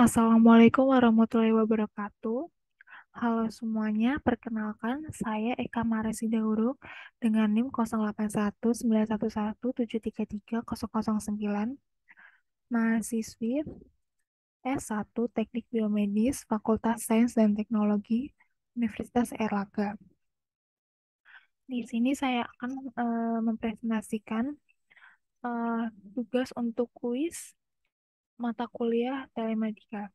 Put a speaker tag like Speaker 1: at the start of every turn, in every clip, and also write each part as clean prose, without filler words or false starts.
Speaker 1: Assalamualaikum warahmatullahi wabarakatuh. Halo semuanya, perkenalkan saya Eka Maresida Huruk dengan NIM 081911733009, mahasiswi S1 Teknik Biomedis Fakultas Sains dan Teknologi Universitas Airlangga. Di sini saya akan mempresentasikan eh, tugas untuk kuis mata kuliah Telematika.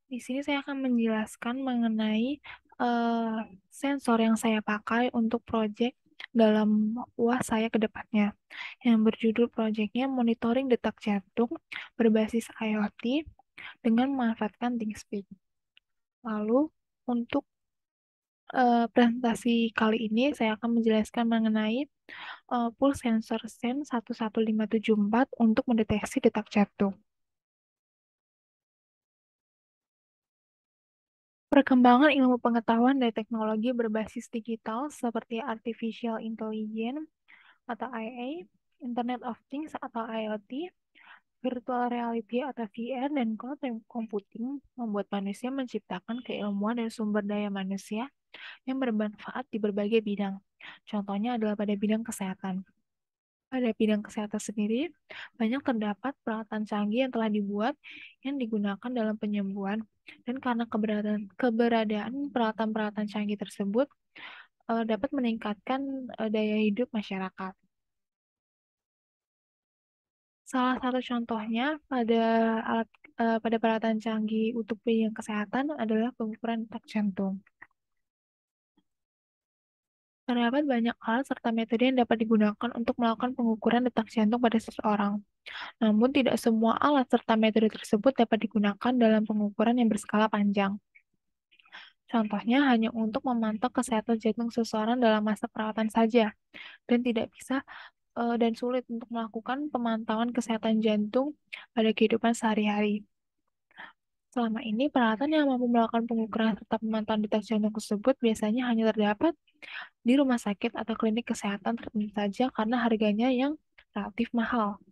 Speaker 1: Di sini saya akan menjelaskan mengenai eh, sensor yang saya pakai untuk proyek dalam UAS saya ke depannya, yang berjudul proyeknya Monitoring Detak Jantung berbasis IoT dengan memanfaatkan ThinkSpeak. Lalu untuk presentasi kali ini saya akan menjelaskan mengenai pulse sensor SEN 11574 untuk mendeteksi detak jantung. Perkembangan ilmu pengetahuan dan teknologi berbasis digital seperti Artificial Intelligence atau IA, Internet of Things atau IoT, Virtual Reality atau VR, dan cloud computing membuat manusia menciptakan keilmuan dan sumber daya manusia yang bermanfaat di berbagai bidang. Contohnya adalah pada bidang kesehatan. Pada bidang kesehatan sendiri, banyak terdapat peralatan canggih yang telah dibuat yang digunakan dalam penyembuhan, dan karena keberadaan peralatan-peralatan canggih tersebut dapat meningkatkan daya hidup masyarakat. Salah satu contohnya pada peralatan canggih untuk bidang kesehatan adalah pengukuran detak jantung. Terdapat banyak alat serta metode yang dapat digunakan untuk melakukan pengukuran detak jantung pada seseorang. Namun, tidak semua alat serta metode tersebut dapat digunakan dalam pengukuran yang berskala panjang. Contohnya hanya untuk memantau kesehatan jantung seseorang dalam masa perawatan saja, dan tidak bisa dan sulit untuk melakukan pemantauan kesehatan jantung pada kehidupan sehari-hari. Selama ini, peralatan yang mampu melakukan pengukuran serta pemantauan detak jantung tersebut biasanya hanya terdapat di rumah sakit atau klinik kesehatan tertentu saja karena harganya yang relatif mahal.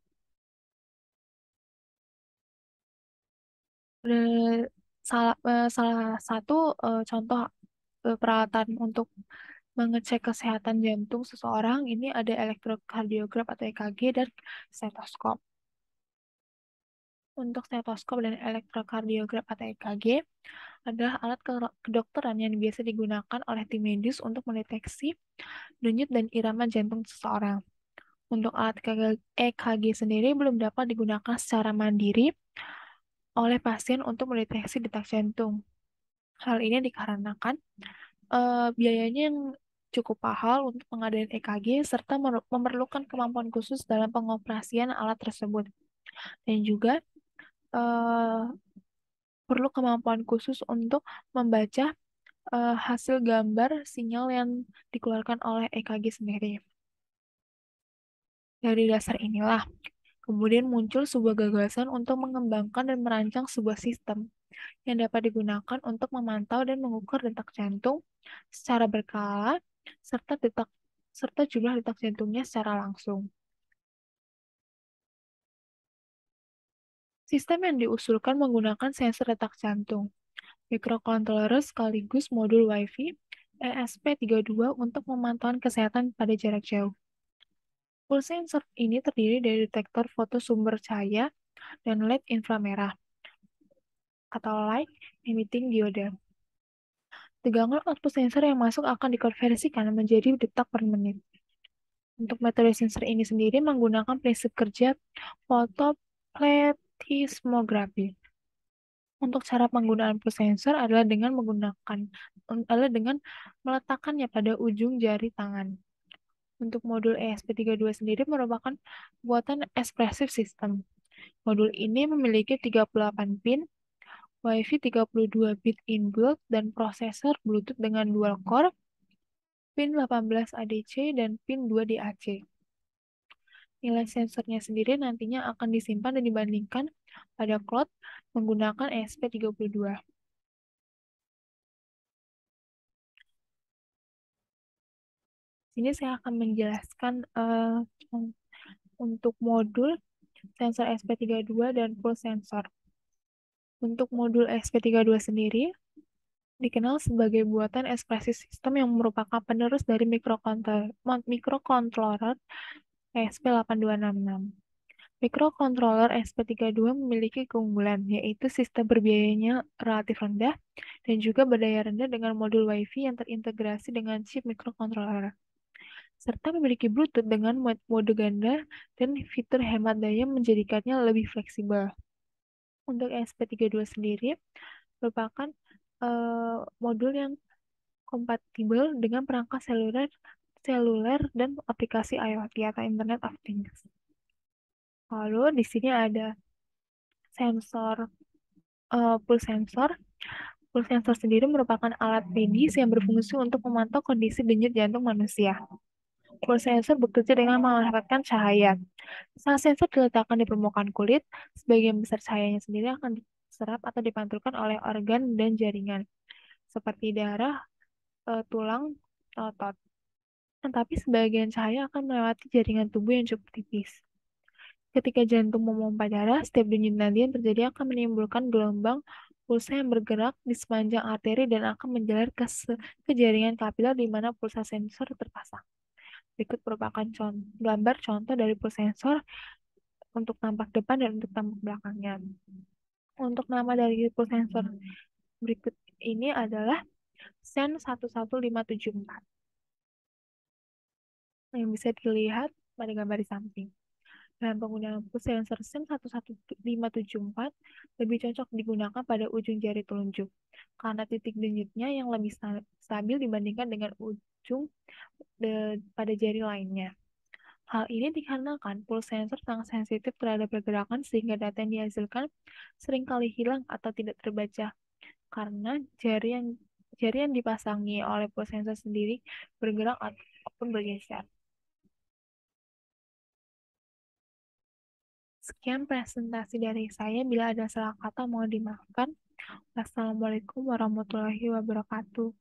Speaker 1: Eh, salah satu contoh peralatan untuk mengecek kesehatan jantung seseorang ini ada elektrokardiogram atau EKG dan stetoskop. Untuk stetoskop dan elektrokardiogram atau EKG adalah alat kedokteran yang biasa digunakan oleh tim medis untuk mendeteksi denyut dan irama jantung seseorang. Untuk alat EKG sendiri belum dapat digunakan secara mandiri oleh pasien untuk mendeteksi detak jantung. Hal ini dikarenakan biayanya yang cukup mahal untuk pengadaan EKG serta memerlukan kemampuan khusus dalam pengoperasian alat tersebut. Dan juga eh, perlu kemampuan khusus untuk membaca hasil gambar sinyal yang dikeluarkan oleh EKG sendiri. Dari dasar inilah, kemudian muncul sebuah gagasan untuk mengembangkan dan merancang sebuah sistem yang dapat digunakan untuk memantau dan mengukur detak jantung secara berkala serta jumlah detak jantungnya secara langsung. Sistem yang diusulkan menggunakan sensor detak jantung, microcontroller sekaligus modul Wi-Fi ESP32 untuk pemantauan kesehatan pada jarak jauh. Full sensor ini terdiri dari detektor foto sumber cahaya dan LED inframerah atau light emitting diode. Tegangan output sensor yang masuk akan dikonversikan menjadi detak per menit. Untuk metode sensor ini sendiri menggunakan prinsip kerja fotoplatismografi. Untuk cara penggunaan pulse sensor adalah dengan meletakkannya pada ujung jari tangan. Untuk modul ESP32 sendiri merupakan buatan Espressif System. Modul ini memiliki 38 pin, Wi-Fi 32 bit inbuilt, dan prosesor Bluetooth dengan dual core, pin 18 ADC dan pin 2 DAC. Nilai sensornya sendiri nantinya akan disimpan dan dibandingkan pada cloud menggunakan ESP32. Sini saya akan menjelaskan untuk modul sensor SP32, dan pulse sensor. Untuk modul SP32 sendiri, dikenal sebagai buatan ekspresi sistem yang merupakan penerus dari mikrokontroler ESP8266. Mikrokontroler SP32 memiliki keunggulan, yaitu sistem berbiayanya relatif rendah dan juga berdaya rendah dengan modul Wi-Fi yang terintegrasi dengan chip mikrokontroler, serta memiliki Bluetooth dengan mode ganda dan fitur hemat daya menjadikannya lebih fleksibel. Untuk SP32 sendiri merupakan modul yang kompatibel dengan perangkat seluler dan aplikasi IoT atau Internet of Things. Lalu di sini ada sensor pulse sensor. Pulse sensor sendiri merupakan alat medis yang berfungsi untuk memantau kondisi denyut jantung manusia. Pulse sensor bekerja dengan memanfaatkan cahaya. Saat sensor diletakkan di permukaan kulit, sebagian besar cahayanya sendiri akan diserap atau dipantulkan oleh organ dan jaringan, seperti darah, tulang, otot. Tetapi sebagian cahaya akan melewati jaringan tubuh yang cukup tipis. Ketika jantung memompa darah, setiap denyut nadi yang terjadi akan menimbulkan gelombang pulsa yang bergerak di sepanjang arteri dan akan menjalar ke jaringan kapiler di mana pulsa sensor terpasang. Berikut merupakan gambar contoh dari pulsa sensor untuk tampak depan dan untuk tampak belakangnya. Untuk nama dari pulsa sensor berikut ini adalah SEN 11574 yang bisa dilihat pada gambar di samping. Dalam penggunaan pulsa sensor SEN 11574 lebih cocok digunakan pada ujung jari telunjuk karena titik denyutnya yang lebih stabil dibandingkan dengan ujung pada jari lainnya. Hal ini dikarenakan pulse sensor sangat sensitif terhadap pergerakan sehingga data yang dihasilkan seringkali hilang atau tidak terbaca karena jari yang dipasangi oleh pulse sensor sendiri bergerak ataupun bergeser. Sekian presentasi dari saya. Bila ada salah kata mohon dimaafkan. Wassalamualaikum warahmatullahi wabarakatuh.